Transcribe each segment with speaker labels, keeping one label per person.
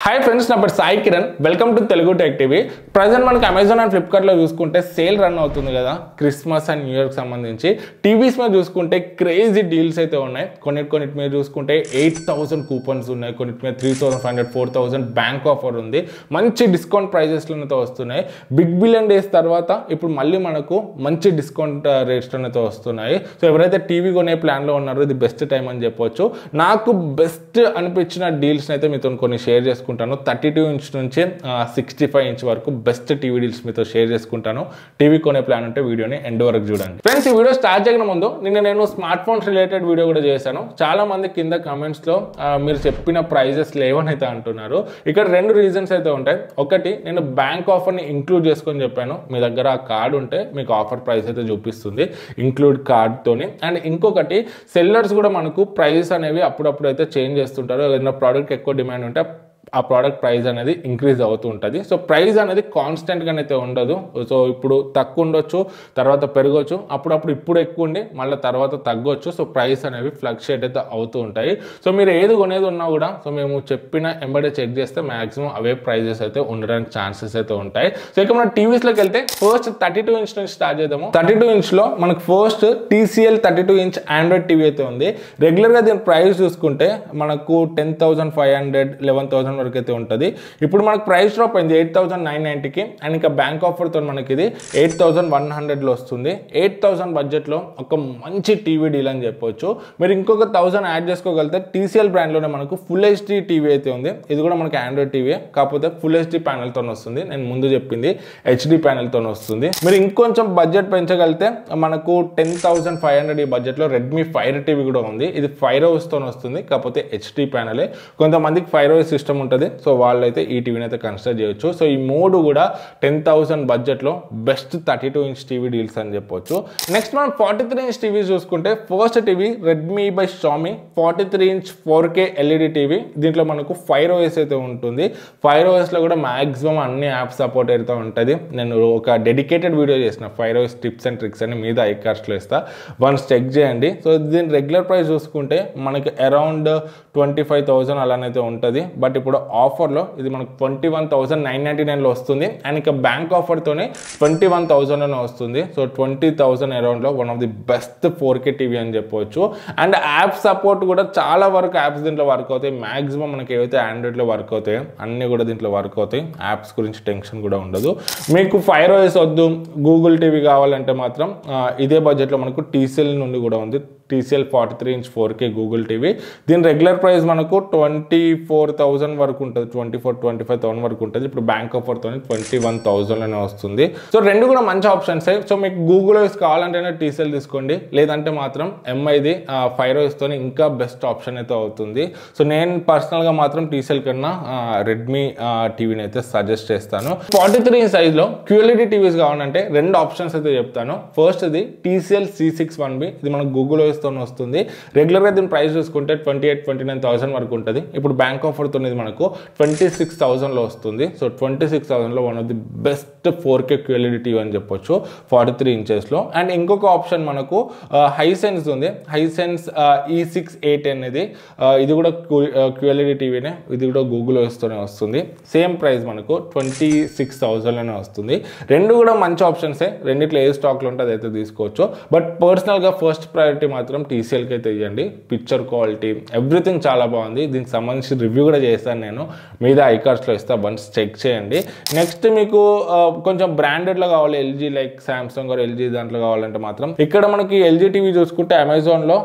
Speaker 1: Hi friends, నా పేరు Sai Kiran. Welcome to Telugu tech TV. Present మనకి అమెజాన్ అండ్ ఫ్లిప్కార్ట్లో చూసుకుంటే సేల్ రన్ అవుతుంది కదా, క్రిస్మస్ అండ్ న్యూ ఇయర్కి సంబంధించి. టీవీస్ మీద చూసుకుంటే క్రేజీ డీల్స్ అయితే ఉన్నాయి. కొన్నిటి మీద చూసుకుంటే 8,000 కూపన్స్ ఉన్నాయి, కొన్నిటి మీద 3,500 4,000 బ్యాంక్ ఆఫర్ ఉంది. మంచి డిస్కౌంట్ ప్రైజెస్లోనైతే వస్తున్నాయి. బిగ్ బిలియన్ డేస్ తర్వాత ఇప్పుడు మళ్ళీ మనకు మంచి డిస్కౌంట్ రేట్స్లోనైతే వస్తున్నాయి. సో ఎవరైతే టీవీ కొనే ప్లాన్లో ఉన్నారో ఇది బెస్ట్ టైం అని చెప్పొచ్చు. నాకు బెస్ట్ అనిపించిన డీల్స్ని అయితే మీతో కొన్ని షేర్ చేసుకుంటాను. 32 ఇంచ్ నుంచి 65 ఇంచ్ వరకు బెస్ట్ టీవీ డీల్స్ మీతో షేర్ చేసుకుంటాను. టీవీ కొనే ప్లాన్ ఉంటే వీడియోని ఎండ్ వరకు చూడండి. ఫ్రెండ్స్, ఈ వీడియో స్టార్ట్ చేయడం ముందు నేను స్మార్ట్ ఫోన్స్ రిలేటెడ్ వీడియో కూడా చేశాను. చాలా మంది కింద కమెంట్స్ లో మీరు చెప్పిన ప్రైజెస్ లేవని అయితే అంటున్నారు. ఇక్కడ 2 రీజన్స్ అయితే ఉంటాయి. ఒకటి, నేను బ్యాంక్ ఆఫర్ని ఇంక్లూడ్ చేసుకొని చెప్పాను. మీ దగ్గర ఆ కార్డ్ ఉంటే మీకు ఆఫర్ ప్రైస్ అయితే చూపిస్తుంది ఇంక్లూడ్ కార్డ్తోని. అండ్ ఇంకొకటి, సెల్లర్స్ కూడా మనకు ప్రైజెస్ అనేవి అప్పుడప్పుడు అయితే చేంజ్ చేస్తుంటారు. ఏదైనా ప్రోడక్ట్ ఎక్కువ డిమాండ్ ఉంటే ఆ ప్రోడక్ట్ ప్రైస్ అనేది ఇంక్రీజ్ అవుతూ ఉంటుంది. సో ప్రైస్ అనేది కాన్స్టెంట్గా అయితే ఉండదు. సో ఇప్పుడు తక్కువ ఉండొచ్చు, తర్వాత పెరగవచ్చు, అప్పుడప్పుడు ఇప్పుడు ఎక్కువ ఉండి మళ్ళీ తర్వాత తగ్గొచ్చు. సో ప్రైస్ అనేవి ఫ్లక్చుయేట్ అయితే అవుతూ ఉంటాయి. సో మీరు ఏది కొనేది ఉన్నా కూడా సో మేము చెప్పిన ఎంబడే చెక్ చేస్తే మ్యాక్సిమం అవే ప్రైజెస్ అయితే ఉండడానికి ఛాన్సెస్ అయితే ఉంటాయి. సో ఇక మనం టీవీస్లోకి వెళ్తే ఫస్ట్ 32 ఇంచ్ నుంచి స్టార్ట్ చేద్దాము. 32 ఇంచ్లో మనకు first TCL 32 inch Android TV అయితే ఉంది. రెగ్యులర్గా దీని ప్రైస్ చూసుకుంటే మనకు 10,500 11,000 వరకు అయితే ఉంటుంది. ఇప్పుడు మనకు ప్రైస్ డ్రాప్ అయింది 8,990కి. అండ్ ఇంకా బ్యాంక్ ఆఫర్తో మనకి ఇది 8,100లో వస్తుంది. 8,000 బడ్జెట్లో ఒక మంచి టీవీ డీల్ అని చెప్పొచ్చు. మీరు ఇంకొక 1,000 యాడ్ చేసుకోగలిగితే TCL బ్రాండ్లోనే మనకు ఫుల్ HD టీవీ అయితే ఉంది. ఇది కూడా మనకి ఆండ్రాయిడ్ టీవీ, కాకపోతే ఫుల్ HD ప్యానెల్తో వస్తుంది. నేను ముందు చెప్పింది HD ప్యానెల్తో వస్తుంది. మీరు ఇంకొంచెం బడ్జెట్ పెంచగలిగితే మనకు 10,500 ఈ బడ్జెట్లో రెడ్మీ 5 టీవీ కూడా ఉంది. ఇది 5 రోస్తో వస్తుంది, కాకపోతే HD ప్యానెలే. కొంతమందికి 5 రోస్ సిస్టమ్ ఉంటుంది, సో వాళ్ళైతే ఈ టీవీని అయితే కన్సిడర్ చేయొచ్చు. సో ఈ 3 కూడా 10,000 బడ్జెట్లో బెస్ట్ 32 ఇంచ్ టీవీ డీల్స్ అని చెప్పొచ్చు. నెక్స్ట్ మనం 43 ఇంచ్ టీవీ చూసుకుంటే first TV Redmi by Xiaomi 43 inch 4K LED TV. దీంట్లో మనకు 5 OS అయితే ఉంటుంది. 5 OSలో కూడా మ్యాక్సిమం అన్ని యాప్స్ సపోర్ట్ అయితే ఉంటుంది. నేను ఒక డెడికేటెడ్ వీడియో చేసిన 5 OS టిప్స్ అండ్ ట్రిక్స్ అని మీద ఐకాస్ట్లో ఇస్తా, వన్స్ చెక్ చేయండి. సో దీని రెగ్యులర్ ప్రైస్ చూసుకుంటే మనకి అరౌండ్ 25,000 అలానైతే ఉంటుంది. బట్ ఇప్పుడు ఆఫర్లో ఇది మనకు 21,999లో వస్తుంది. అండ్ ఇంకా బ్యాంక్ ఆఫర్తోనే 21,000లోనే వస్తుంది. సో 20,000 అరౌండ్లో one of the best 4K TV అని చెప్పవచ్చు. అండ్ యాప్ సపోర్ట్ కూడా చాలా వరకు యాప్స్ దీంట్లో వర్క్ అవుతాయి. మ్యాక్సిమం మనకి ఏవైతే ఆండ్రాయిడ్లో వర్క్ అవుతాయో అన్నీ కూడా దీంట్లో వర్క్ అవుతాయి. యాప్స్ గురించి టెన్షన్ కూడా ఉండదు. మీకు 5 OS వద్దు, గూగుల్ టీవీ కావాలంటే మాత్రం ఇదే బడ్జెట్లో మనకు TCL నుండి కూడా ఉంది. TCL 43 inch 4K Google TV. దీని రెగ్యులర్ ప్రైస్ మనకు 24,000 వరకు ఉంటుంది, 24,000-25,000 వరకు ఉంటుంది. ఇప్పుడు బ్యాంక్ ఆఫర్తో 21,000లోనే వస్తుంది. సో 2 కూడా మంచి ఆప్షన్సే. సో మీకు గూగుల్ OS కావాలంటేనే TCL తీసుకోండి, లేదంటే మాత్రం MIది 5 OSతో ఇంకా బెస్ట్ ఆప్షన్ అయితే అవుతుంది. సో నేను పర్సనల్గా మాత్రం TCL కన్నా రెడ్మీ టీవీని అయితే సజెస్ట్ చేస్తాను. 43 ఇంచ్ సైజ్లో QLED టీవీస్ కావాలంటే 2 ఆప్షన్స్ అయితే చెప్తాను. ఫస్ట్ ఇది TCL C61B. ఇది మనకు గూగుల్ OS వస్తుంది. రెగ్యులర్గా దీని ప్రైస్ చూసుకుంటే 28,000-29,000 వరకు ఉంటుంది. ఇప్పుడు బ్యాంక్ ఆఫర్తో ఇది మనకు 26,000లో వస్తుంది. సో 26,000లో one of the best 4K QLED TV అని చెప్పొచ్చు 43 ఇంచెస్లో. అండ్ ఇంకొక ఆప్షన్ మనకు హైసెన్స్ ఉంది. హైసెన్స్ E6A10 అనేది ఇది కూడా QLED టీవీనే. ఇది కూడా గూగుల్ OSతోనే వస్తుంది. సేమ్ ప్రైస్ మనకు 26,000లోనే వస్తుంది. 2 కూడా మంచి ఆప్షన్సే. రెండిట్లో ఏ స్టాక్లో ఉంటే అదైతే తీసుకోవచ్చు. బట్ పర్సనల్గా ఫస్ట్ ప్రయారిటీ మాత్రం TCLకి అయితే ఇవ్వండి. పిక్చర్ క్వాలిటీ ఎవ్రీథింగ్ చాలా బాగుంది. దీనికి సంబంధించి రివ్యూ కూడా చేస్తాను నేను, మీద ఐకార్డ్స్లో ఇస్తా, వన్స్ చెక్ చేయండి. నెక్స్ట్ మీకు కొంచెం బ్రాండెడ్లో కావాలి, LG like Samsung or LG దాంట్లో కావాలంటే మాత్రం ఇక్కడ మనకి LG టీవీ చూసుకుంటే అమెజాన్లో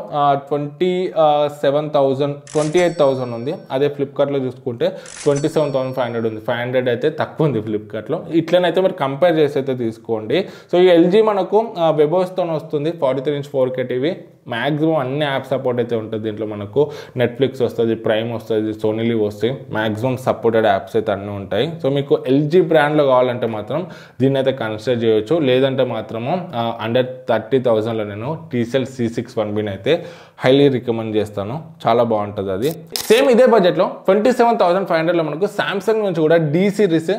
Speaker 1: 28,000 ఉంది. అదే ఫ్లిప్కార్ట్లో చూసుకుంటే 27,500 ఉంది. 500 అయితే తక్కువ ఉంది ఫ్లిప్కార్ట్లో. ఇట్లనైతే మీరు కంపేర్ చేసి అయితే తీసుకోండి. సో ఈ LG మనకు వెబోస్తో వస్తుంది 43 ఇంచ్ 4K టీవీ. మ్యాక్సిమం అన్ని యాప్ సపోర్ట్ అయితే ఉంటుంది. దీంట్లో మనకు నెట్ఫ్లిక్స్ వస్తుంది, ప్రైమ్ వస్తుంది, సోనీ లివ్ వస్తాయి. మ్యాక్సిమం సపోర్టెడ్ యాప్స్ అయితే అన్నీ ఉంటాయి. సో మీకు LG బ్రాండ్లో కావాలంటే మాత్రం దీన్ని అయితే కన్సిడర్ చేయొచ్చు. లేదంటే మాత్రము అండర్ 30,000లో నేను TCL C61Bని అయితే హైలీ రికమెండ్ చేస్తాను. చాలా బాగుంటుంది అది. సేమ్ ఇదే బడ్జెట్లో 27,500లో మనకు సామ్సంగ్ నుంచి కూడా D series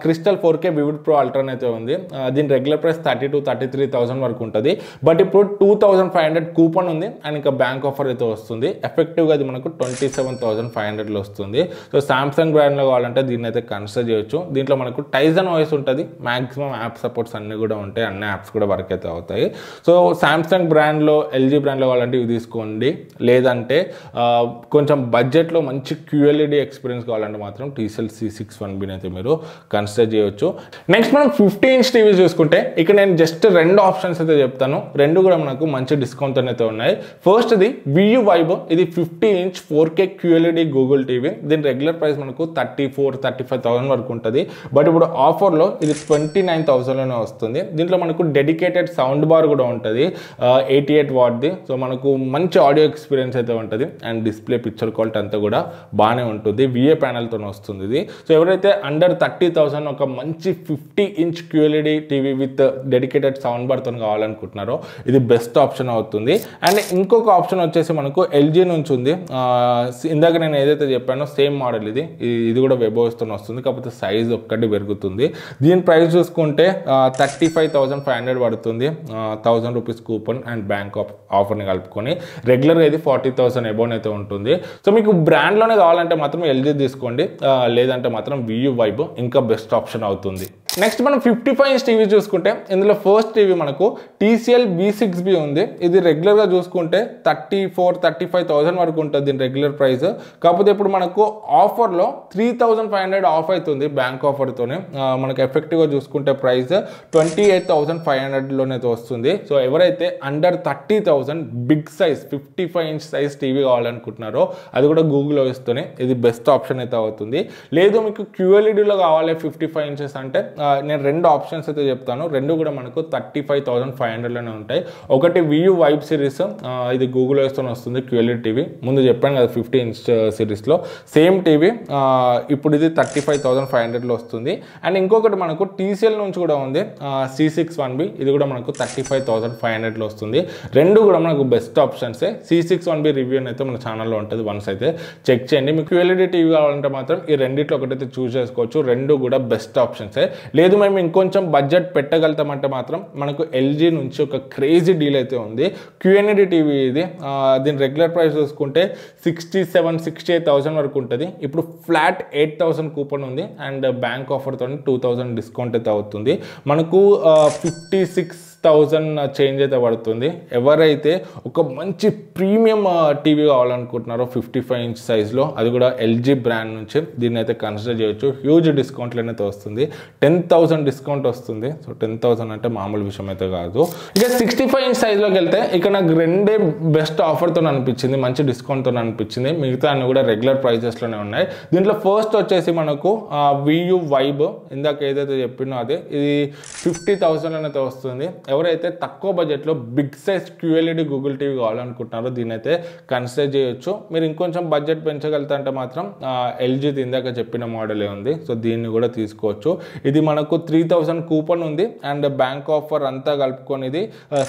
Speaker 1: crystal 4K vivid pro ultra అయితే ఉంది. దీని రెగ్యులర్ ప్రైస్ 32,000-33,000 వరకు ఉంటుంది. బట్ ఇప్పుడు 2,500 కూపన్ కూపన్ ఉంది అండ్ ఇంకా బ్యాంక్ ఆఫర్ అయితే వస్తుంది. ఎఫెక్టివ్గా అది మనకు 27,500లో వస్తుంది. సో సామ్సంగ్ బ్రాండ్లో కావాలంటే దీన్ని అయితే కన్సిడర్ చేయొచ్చు. దీంట్లో మనకు టైజన్ వాయిస్ ఉంటుంది, మ్యాక్సిమం యాప్ సపోర్ట్స్ అన్నీ కూడా ఉంటాయి, అన్ని యాప్స్ కూడా వర్క్ అయితే అవుతాయి. సో సామ్సంగ్ బ్రాండ్లో ఎల్జీ బ్రాండ్లో కావాలంటే ఇవి తీసుకోండి. లేదంటే కొంచెం బడ్జెట్లో మంచి QLED ఎక్స్పీరియన్స్ కావాలంటే మాత్రం TCL C61Bని అయితే మీరు కన్సిడర్ చేయొచ్చు. నెక్స్ట్ మనం 50 ఇంచ్ టీవీ చూసుకుంటే ఇక్కడ నేను జస్ట్ 2 ఆప్షన్స్ అయితే చెప్తాను. 2 కూడా మనకు మంచి డిస్కౌంట్ అయితే ఉన్నాయి. ఫస్ట్ ఇది VU Vibe, ఇది 50 inch 4K QLED Google TV. దీని రెగ్యులర్ ప్రైస్ మనకు 34,000-35,000 వరకు ఉంటుంది. బట్ ఇప్పుడు ఆఫర్లో ఇది 29,000లోనే వస్తుంది. దీంట్లో మనకు డెడికేటెడ్ సౌండ్ బార్ కూడా ఉంటుంది, 88 వాట్ది. సో మనకు మంచి ఆడియో ఎక్స్పీరియన్స్ అయితే ఉంటుంది అండ్ డిస్ప్లే పిక్చర్ క్వాలిటీ అంతా కూడా బాగానే ఉంటుంది. VA ప్యానల్తో వస్తుంది ఇది. సో ఎవరైతే అండర్ 30,000 ఒక మంచి 50 inch QLED TV with dedicated sound బార్తో కావాలనుకుంటున్నారో ఇది బెస్ట్ ఆప్షన్ అవుతుంది. అండ్ ఇంకొక ఆప్షన్ వచ్చేసి మనకు LG నుంచి ఉంది. ఇందాక నేను ఏదైతే చెప్పానో సేమ్ మోడల్ ఇది కూడా వెబోస్తో వస్తుంది, కాకపోతే సైజ్ ఒక్కటి పెరుగుతుంది. దీని ప్రైస్ చూసుకుంటే 35,500 పడుతుంది. 1,000 రూపీస్ కూపన్ అండ్ బ్యాంక్ ఆఫర్ని కలుపుకొని రెగ్యులర్గా ఇది 40,000 అబోన్ అయితే ఉంటుంది. సో మీకు బ్రాండ్లోనే కావాలంటే మాత్రం LG తీసుకోండి, లేదంటే మాత్రం VU Vibe ఇంకా బెస్ట్ ఆప్షన్ అవుతుంది. నెక్స్ట్ మనం 55 ఇంచ్ టీవీ చూసుకుంటే ఇందులో ఫస్ట్ టీవీ మనకు TCL V6B ఉంది. ఇది రెగ్యులర్గా చూసుకుంటే 34,000-35,000 వరకు ఉంటుంది దీని రెగ్యులర్ ప్రైస్. కాకపోతే ఇప్పుడు మనకు ఆఫర్లో 3,500 ఆఫ్ అవుతుంది బ్యాంక్ ఆఫర్తోనే. మనకు ఎఫెక్టివ్గా చూసుకుంటే ప్రైస్ 28,500లోనే వస్తుంది. సో ఎవరైతే under 30,000 big size 55 inch size TV కావాలనుకుంటున్నారో అది కూడా గూగుల్ ఓఎస్తోనే ఇది బెస్ట్ ఆప్షన్ అయితే అవుతుంది. లేదు మీకు QLEDలో కావాలి 55 ఇంచెస్ అంటే నేను 2 ఆప్షన్స్ అయితే చెప్తాను. 2 కూడా మనకు 35,500లోనే ఉంటాయి. ఒకటి VU Vibe సిరీస్, ఇది గూగుల్ ఓఎస్తో వస్తుంది QLED టీవీ. ముందు చెప్పాను కదా 50 ఇంచ్ సిరీస్లో సేమ్ టీవీ, ఇప్పుడు ఇది 35,500లో వస్తుంది. అండ్ ఇంకొకటి మనకు TCL నుంచి కూడా ఉంది C61B, ఇది కూడా మనకు 35,500లో వస్తుంది. 2 కూడా మనకు బెస్ట్ ఆప్షన్సే. C61B రివ్యూ అయితే మన ఛానల్లో ఉంటుంది, వన్స్ అయితే చెక్ చేయండి. మీకు QLED టీవీ కావాలంటే మాత్రం ఈ రెండిట్లో ఒకటైతే చూస్ చేసుకోవచ్చు. 2 కూడా బెస్ట్ ఆప్షన్సే. లేదు మేము ఇంకొంచెం బడ్జెట్ పెట్టగలుగుతామంటే మాత్రం మనకు LG నుంచి ఒక క్రేజీ డీల్ అయితే ఉంది. QLED టీవీ ఇది, దీని రెగ్యులర్ ప్రైస్ చూసుకుంటే 67,000-68,000 వరకు ఉంటుంది. ఇప్పుడు ఫ్లాట్ 8,000 కూపన్ ఉంది అండ్ బ్యాంక్ ఆఫర్తో 2,000 డిస్కౌంట్ అయితే అవుతుంది. మనకు 56,000 చేంజ్ అయితే పడుతుంది. ఎవరైతే ఒక మంచి ప్రీమియం టీవీ కావాలనుకుంటున్నారో 55 ఇంచ్ సైజ్లో, అది కూడా LG బ్రాండ్ నుంచి, దీన్ని అయితే కన్సిడర్ చేయొచ్చు. హ్యూజ్ డిస్కౌంట్లు అయితే వస్తుంది, 10,000 డిస్కౌంట్ వస్తుంది. సో 10,000 అంటే మామూలు విషయం అయితే కాదు. ఇక 65 ఇంచ్ సైజ్లోకి వెళ్తే ఇక్కడ నాకు 2 బెస్ట్ ఆఫర్తో అనిపించింది, మంచి డిస్కౌంట్తో అనిపించింది. మిగతా అన్ని కూడా రెగ్యులర్ ప్రైజెస్లోనే ఉన్నాయి. దీంట్లో ఫస్ట్ వచ్చేసి మనకు VU Vibe, ఇందాక ఏదైతే చెప్పినో అదే, ఇది 50,000 అయితే వస్తుంది. ఎవరైతే తక్కువ బడ్జెట్లో big size QLED Google TV కావాలనుకుంటున్నారో దీని అయితే కన్సిడర్ చేయొచ్చు. మీరు ఇంకొంచెం బడ్జెట్ పెంచగలుగుతారంటే మాత్రం LGది ఇందాక చెప్పిన మోడలే ఉంది, సో దీన్ని కూడా తీసుకోవచ్చు. ఇది మనకు 3,000 కూపన్ ఉంది అండ్ బ్యాంక్ ఆఫర్ అంతా కలుపుకొని ఇది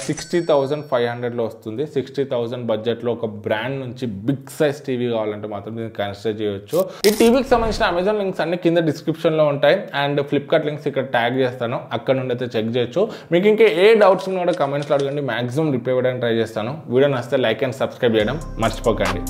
Speaker 1: 60,500లో వస్తుంది. 60,000 బడ్జెట్లో ఒక బ్రాండ్ నుంచి బిగ్ సైజ్ టీవీ కావాలంటే మాత్రం దీన్ని కన్సిడర్ చేయొచ్చు. ఈ టీవీకి సంబంధించిన అమెజాన్ లింక్స్ అన్ని కింద డిస్క్రిప్షన్లో ఉంటాయి అండ్ ఫ్లిప్కార్ట్ లింక్స్ ఇక్కడ ట్యాగ్ చేస్తాను, అక్కడ నుండి అయితే చెక్ చేయొచ్చు. మీకు ఇంకా ఏ డౌట్స్ ఉన్నా కూడా కమెంట్స్లో అడగండి, మాక్సిమం రిప్లై ఇవ్వడానికి ట్రై చేస్తాను. వీడియో నచ్చితే లైక్ అండ్ సబ్స్క్రైబ్ చేయడం మర్చిపోకండి.